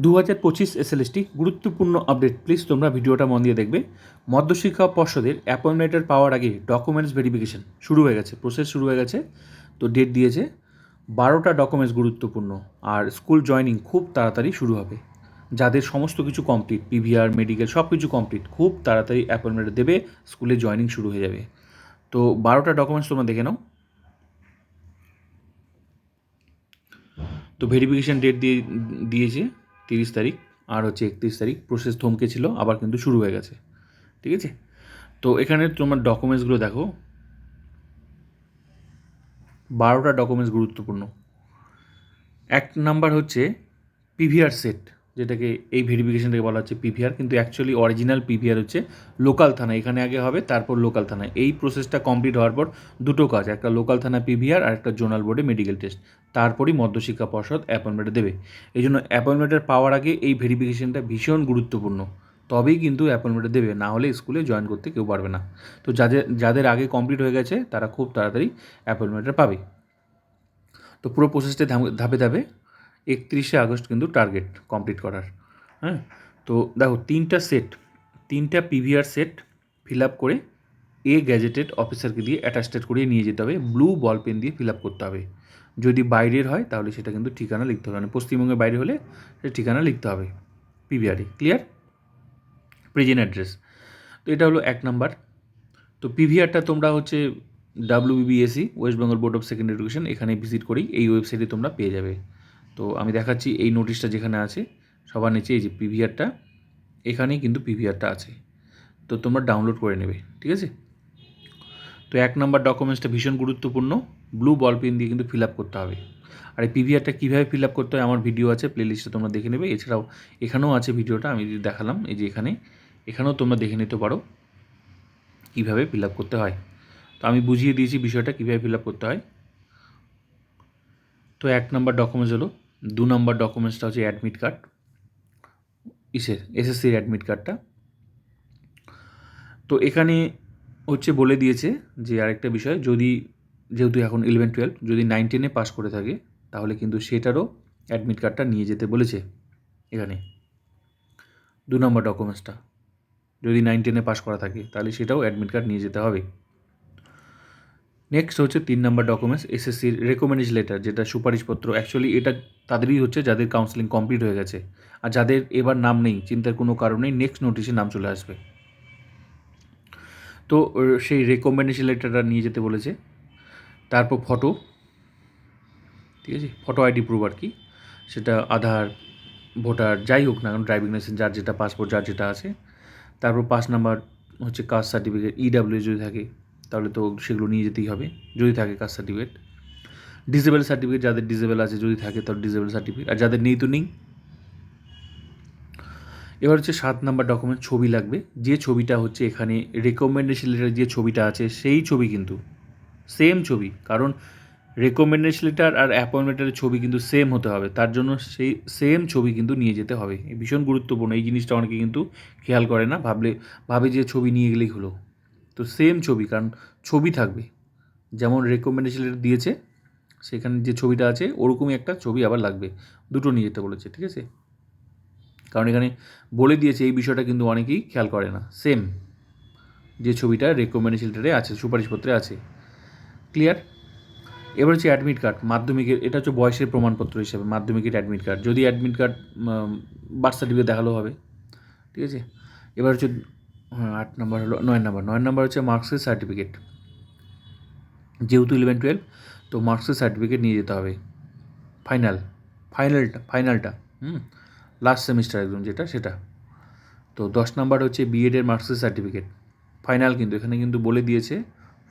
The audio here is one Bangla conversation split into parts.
2025 এসএলএসটি গুরুত্বপূর্ণ আপডেট, প্লিজ তোমরা ভিডিওটা মন দিয়ে দেখবে। মধ্যশিক্ষা পর্ষদের অ্যাপয়েন্টমেন্টের পাওয়ার আগে ডকুমেন্টস ভেরিফিকেশন শুরু হয়ে গেছে, প্রসেস শুরু হয়ে গেছে। তো ডেট দিয়েছে 12টা ডকুমেন্টস গুরুত্বপূর্ণ, আর স্কুল জয়নিং খুব তাড়াতাড়ি শুরু হবে। যাদের সমস্ত কিছু কমপ্লিট, পিভিআর, মেডিকেল সব কিছু কমপ্লিট, খুব তাড়াতাড়ি অ্যাপয়েন্টমেন্ট দেবে, স্কুলে জয়নিং শুরু হয়ে যাবে। তো 12টা ডকুমেন্টস তোমরা দেখে নাও। তো ভেরিফিকেশান ডেট দিয়েছে 30 তারিখ, আর হচ্ছে 31 তারিখ। প্রসেস থমকে ছিল, আবার কিন্তু শুরু হয়ে গেছে, ঠিক আছে। তো এখানে তোমার ডকুমেন্টসগুলো দেখো, 12টা ডকুমেন্টস গুরুত্বপূর্ণ। 1 নাম্বার হচ্ছে পিভিআর সেট, যেটাকে এই ভেরিফিকেশন থেকে বলা হচ্ছে পিভিআর, কিন্তু অ্যাকচুয়ালি অরিজিনাল পিভিআর হচ্ছে লোকাল থানা, এখানে আগে হবে, তারপর লোকাল থানায়। এই প্রসেসটা কমপ্লিট হওয়ার পর দুটো কাজ, একটা লোকাল থানা পিভিআর আর একটা জোনাল বোর্ডে মেডিকেল টেস্ট, তারপরই মধ্যশিক্ষা পর্ষদ অ্যাপয়েন্টমেন্ট দেবে। এই জন্য অ্যাপয়েন্টমেন্টের পাওয়ার আগে এই ভেরিফিকেশনটা ভীষণ গুরুত্বপূর্ণ, তবেই কিন্তু অ্যাপয়েন্টমেন্ট দেবে, না হলে স্কুলে জয়েন করতে কেউ পারবে না। তো যাদের আগে কমপ্লিট হয়ে গেছে তারা খুব তাড়াতাড়ি অ্যাপয়েন্টমেন্টটা পাবে। তো পুরো প্রসেসটা ধাপে ধাপে 31শে আগস্ট কিন্তু টার্গেট কমপ্লিট করার। হ্যাঁ, তো দেখো তিনটা পিভিআর সেট ফিল আপ করে গেজেটেড অফিসারকে দিয়ে অ্যাটাস্টেড করিয়ে নিয়ে যেতে হবে, ব্লু বল পেন দিয়ে ফিল আপ করতে হবে। যদি বাইরের হয় তাহলে সেটা কিন্তু ঠিকানা লিখতে হবে, মানে পশ্চিমবঙ্গের বাইরে হলে সেটা ঠিকানা লিখতে হবে পিভিআরে। ক্লিয়ার? Present address. তো এটা হলো 1 নাম্বার। তো পিভিআরটা তোমরা হচ্ছে WBBSE, West Bengal board of secondary education, এখানে ভিজিট করেই এই ওয়েবসাইটে তোমরা পেয়ে যাবে। তো আমি দেখাচ্ছি এই নোটিশটা যেখানে আছে সবার নিচে, এই যে পিভিআরটা, এখানেই কিন্তু পিভিআরটা আছে, তো তোমরা ডাউনলোড করে নেবে, ঠিক আছে। তো 1 নাম্বার ডকুমেন্টসটা ভীষণ গুরুত্বপূর্ণ, ব্লু বল পেন দিয়ে কিন্তু ফিল আপ করতে হবে। আর এই পিভিআরটা কীভাবে ফিল আপ করতে হয় আমার ভিডিও আছে, প্লেলিস্টে তোমরা দেখে নেবে। এছাড়াও এখানেও আছে ভিডিওটা, আমি দেখালাম, এই যে এখানেও তোমরা দেখে নিতে পারো কীভাবে ফিল আপ করতে হয়। তো আমি বুঝিয়ে দিয়েছি বিষয়টা কীভাবে ফিল আপ করতে হয়। তো 1 নাম্বার ডকুমেন্টস হলো। 2 নাম্বার ডকুমেন্টসটা হচ্ছে অ্যাডমিট কার্ড, এসএসসির অ্যাডমিট কার্ডটা। তো এখানে হচ্ছে বলে দিয়েছে যে আরেকটা বিষয়, যেহেতু এখন 11-12, যদি 9-10 পাস করে থাকে তাহলে কিন্তু সেটারও অ্যাডমিট কার্ডটা নিয়ে যেতে বলেছে এখানে। 2 নম্বর ডকুমেন্টসটা যদি 9-10 পাস করা থাকে তাহলে সেটাও অ্যাডমিট কার্ড নিয়ে যেতে হবে। নেক্সট হচ্ছে 3 নম্বর ডকুমেন্টস এসএসসির রেকমেন্ডেশন লেটার, যেটা সুপারিশপত্র। অ্যাকচুয়ালি এটা তাদেরই হচ্ছে যাদের কাউন্সেলিং কমপ্লিট হয়ে গেছে, আর যাদের এবার নাম নেই চিন্তার কোনো কারণেই নেক্সট নোটিশে নাম চলে আসবে। তো সেই রেকমেন্ডেশন লেটারটা নিয়ে যেতে বলেছে। তারপর ফটো, ঠিক আছে, ফটো আইডি প্রুফ আর কি, সেটা আধার, ভোটার, যাই হোক না, ড্রাইভিং লাইসেন্স, যার যেটা, পাসপোর্ট যার যেটা আছে। তারপর 5 নাম্বার হচ্ছে কাস্ট সার্টিফিকেট, ইডাব্লিউ যদি থাকে তাহলে তো সেগুলো নিয়ে যেতেই হবে, যদি থাকে কাস্ট সার্টিফিকেট। ডিসেবল সার্টিফিকেট, যাদের ডিসেবল আছে যদি থাকে তাহলে ডিসেবল সার্টিফিকেট, আর যাদের নেই তো নেই। এবার হচ্ছে 7 নাম্বার ডকুমেন্ট, ছবি লাগবে। যে ছবিটা হচ্ছে এখানে রেকমেন্ডেশন লেটারে যে ছবিটা আছে সেই ছবি, কিন্তু সেম ছবি, কারণ রেকমেন্ডেশন লেটার আর অ্যাপয়েন্টমেন্ট লেটারের ছবি কিন্তু সেম হতে হবে, তার জন্য সেই সেম ছবি কিন্তু নিয়ে যেতে হবে। ভীষণ গুরুত্বপূর্ণ এই জিনিসটা, অনেকে কিন্তু খেয়াল করে না, ভাবে যে ছবি নিয়ে গেলেই হলো। তো সেম ছবি, কারণ ছবি থাকবে, যেমন রেকমেন্ডেশন লেটার দিয়েছে সেখানে যে ছবিটা আছে ওরকমই একটা ছবি আবার লাগবে, দুটো নিয়ে যেতে বলেছে, ঠিক আছে। কারণ এখানে বলে দিয়েছে এই বিষয়টা কিন্তু অনেকেই খেয়াল করে না, সেম যে ছবিটা রেকমেন্ডেশন লেটারে আছে, সুপারিশপত্রে আছে। ক্লিয়ার? এবার হচ্ছে অ্যাডমিট কার্ড, মাধ্যমিকের, এটা হচ্ছে বয়সের প্রমাণপত্র হিসেবে মাধ্যমিকের অ্যাডমিট কার্ড। যদি অ্যাডমিট কার্ড, বার্থ সার্টিফিকেট দেখালেও হবে, ঠিক আছে। এবার হচ্ছে 8 নাম্বার হলো, 9 নাম্বার হচ্ছে মার্কসের সার্টিফিকেট, যেহেতু 11-12 তো মার্কসের সার্টিফিকেট নিয়ে যেতে হবে, ফাইনালটা লাস্ট সেমিস্টার একদম যেটা, সেটা। তো 10 নাম্বার হচ্ছে বিএডের মার্কসের সার্টিফিকেট, ফাইনাল, কিন্তু এখানে কিন্তু বলে দিয়েছে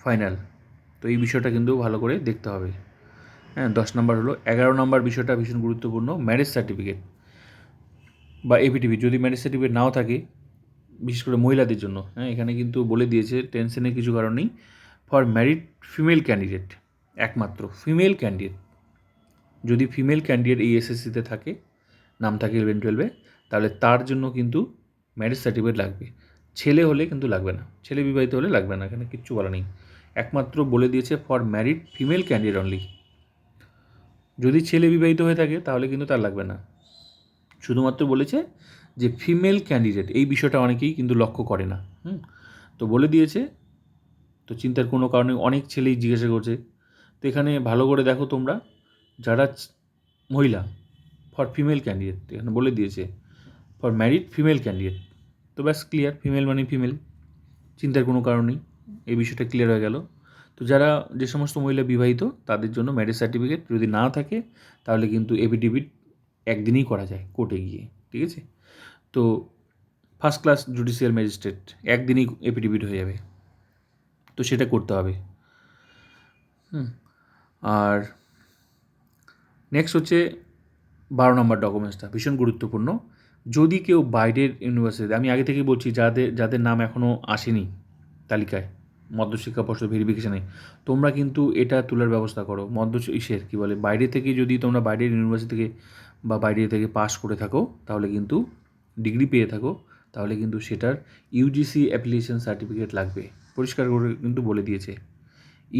ফাইনাল, তো এই বিষয়টা কিন্তু ভালো করে দেখতে হবে। হ্যাঁ, 10 নাম্বার হলো। 11 নাম্বার বিষয়টা ভীষণ গুরুত্বপূর্ণ, ম্যারেজ সার্টিফিকেট বা এফিডেভিট। যদি ম্যারেজ সার্টিফিকেট নাও থাকে, বিশেষ করে মহিলাদের জন্য, হ্যাঁ, এখানে কিন্তু বলে দিয়েছে টেনশনের কিছু কারণ নেই, ফর ম্যারিড ফিমেল ক্যান্ডিডেট, একমাত্র ফিমেল ক্যান্ডিডেট, যদি ফিমেল ক্যান্ডিডেট এই এসএসসিতে থাকে, নাম থাকে 11-12, তাহলে তার জন্য কিন্তু ম্যারেজ সার্টিফিকেট লাগবে। ছেলে হলে কিন্তু লাগবে না, ছেলে বিবাহিত হলে লাগবে না, এখানে কিচ্ছু বলা নেই, একমাত্র বলে দিয়েছে for married female candidate only. যদি ছেলে বিবাহিত হয়ে থাকে তাহলে কিন্তু তার লাগবে না, শুধুমাত্র বলেছে যে ফিমেল ক্যান্ডিডেট, এই বিষয়টা অনেকেই কিন্তু লক্ষ্য করে না। তো বলে দিয়েছে, তো চিন্তার কোনো কারণে অনেক ছেলেই জিজ্ঞাসা করছে। তো এখানে ভালো করে দেখো তোমরা, যারা মহিলা ফর ফিমেল ক্যান্ডিডেট, এখানে বলে দিয়েছে ফর ম্যারিড ফিমেল ক্যান্ডিডেট। তো ব্যাস ক্লিয়ার, ফিমেল মানে ফিমেল, চিন্তার কোনো কারণ নেই, এই বিষয়টা ক্লিয়ার হয়ে গেল। তো যারা যে সমস্ত মহিলা বিবাহিত তাদের জন্য ম্যারেজ সার্টিফিকেট যদি না থাকে তাহলে কিন্তু এফিডেভিট একদিনই করা যায় কোর্টে গিয়ে, ঠিক আছে? তো ফার্স্ট ক্লাস জুডিশিয়াল ম্যাজিস্ট্রেট একদিনই এফিডেভিট হয়ে যাবে, তো সেটা করতে হবে। আর নেক্সট হচ্ছে 12 নম্বর ডকুমেন্টসটা ভীষণ গুরুত্বপূর্ণ। যদি কেউ বাইরের ইউনিভার্সিটিতে, আমি আগে থেকেই বলছি যাদের যাদের নাম এখনও আসেনি তালিকায় মধ্যশিক্ষা পর্ষদ ভেরিফিকেশানে, তোমরা কিন্তু এটা তোলার ব্যবস্থা করো। কী বলে, বাইরে থেকে যদি তোমরা বাইরের ইউনিভার্সিটি থেকে বা বাইরে থেকে পাস করে থাকো তাহলে কিন্তু ডিগ্রি পেয়ে থাকো, তাহলে কিন্তু সেটার ইউজিসি অ্যাপ্লিকেশন সার্টিফিকেট লাগবে। পরিষ্কার করে কিন্তু বলে দিয়েছে,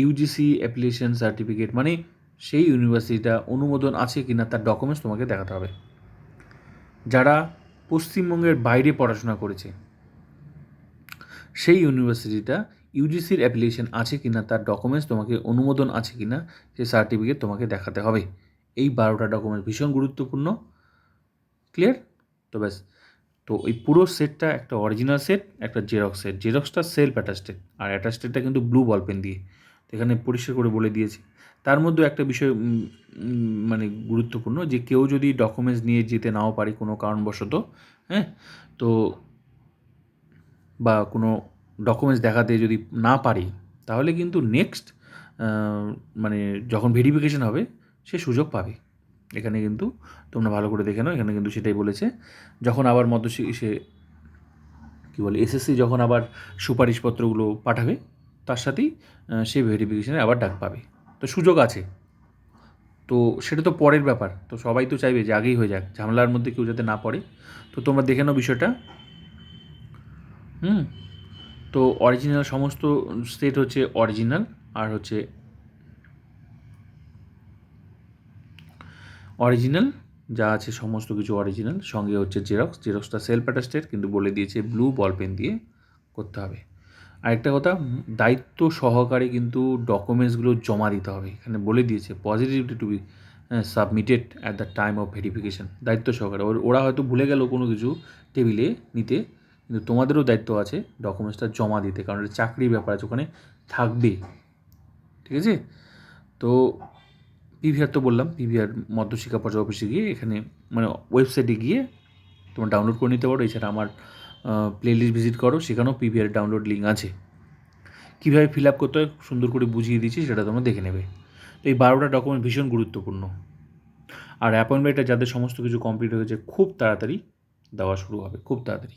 ইউজিসি অ্যাপ্লিকেশন সার্টিফিকেট মানে সেই ইউনিভার্সিটিটা অনুমোদন আছে কি না তার ডকুমেন্টস তোমাকে দেখাতে হবে। যারা পশ্চিমবঙ্গের বাইরে পড়াশোনা করেছে সেই ইউনিভার্সিটিটা ইউজিসির অ্যাপ্লিকেশন আছে কি না তার ডকুমেন্টস তোমাকে অনুমোদন আছে কি না সেই সার্টিফিকেট তোমাকে দেখাতে হবে। এই 12টা ডকুমেন্টস ভীষণ গুরুত্বপূর্ণ। ক্লিয়ার? তো ব্যাস, তো এই পুরো সেটটা একটা অরিজিনাল সেট, একটা জেরক্স সেট। জেরক্সটা সেলফ অ্যাটাস্টেড আর অ্যাটাস্টেডটা কিন্তু ব্লু বল পেন দিয়ে। তো এখানে পরিষ্কার করে বলে দিয়েছি। তার মধ্যে একটা বিষয় মানে গুরুত্বপূর্ণ, যে কেউ যদি ডকুমেন্টস নিয়ে যেতে নাও পারে কোনো কারণবশত, হ্যাঁ, তো বা কোনো ডকুমেন্টস দেখাতে যদি না পারি তাহলে কিন্তু নেক্সট মানে যখন ভেরিফিকেশন হবে সে সুযোগ পাবে। এখানে কিন্তু তোমরা ভালো করে দেখে নাও, এখানে কিন্তু সেটাই বলেছে। যখন আবার সে কী বলে এসএসসি যখন আবার সুপারিশপত্রগুলো পাঠাবে তার সাথেই সে ভেরিফিকেশানে আবার ডাক পাবে। তো সুযোগ আছে, তো সেটা তো পরের ব্যাপার। তো সবাই তো চাইবে যে আগেই হয়ে যাক, ঝামেলার মধ্যে কেউ যাতে না পড়ে। তো তোমরা দেখে নাও বিষয়টা। তো অরিজিনাল সমস্ত সেট হচ্ছে অরিজিনাল, আর হচ্ছে অরিজিনাল যা আছে সমস্ত কিছু অরিজিনাল, সঙ্গে হচ্ছে জেরক্সটা সেলফ অ্যাটাস্টেড কিন্তু বলে দিয়েছে ব্লু বল পেন দিয়ে করতে হবে। আরেকটা কথা, দায়িত্ব সহকারে কিন্তু ডকুমেন্টসগুলো জমা দিতে হবে। এখানে বলে দিয়েছে positively two be submitted at the time of verification. দায়িত্ব সহকারে, ওরা হয়তো ভুলে গেল কোনো কিছু টেবিলে নিতে, কিন্তু তোমাদেরও দায়িত্ব আছে ডকুমেন্টসটা জমা দিতে, কারণ এটা চাকরির ব্যাপার আছে, ওখানে থাকবে, ঠিক আছে? তো পিভিআর তো বললাম, পিভিআর মধ্যশিক্ষা পর্ষদ অফিসে গিয়ে, এখানে মানে ওয়েবসাইটে গিয়ে তোমরা ডাউনলোড করে নিতে পারো। এছাড়া আমার প্লেলিস্ট ভিজিট করো, সেখানেও পিভিআর ডাউনলোড লিঙ্ক আছে। কীভাবে ফিল আপ করতে হয় সুন্দর করে বুঝিয়ে দিয়েছি, সেটা তোমরা দেখে নেবে। তো এই 12টা ডকুমেন্ট ভীষণ গুরুত্বপূর্ণ। আর অ্যাপয়েন্টমেন্টটা যাদের সমস্ত কিছু কমপ্লিট হয়েছে খুব তাড়াতাড়ি দেওয়া শুরু হবে, খুব তাড়াতাড়ি।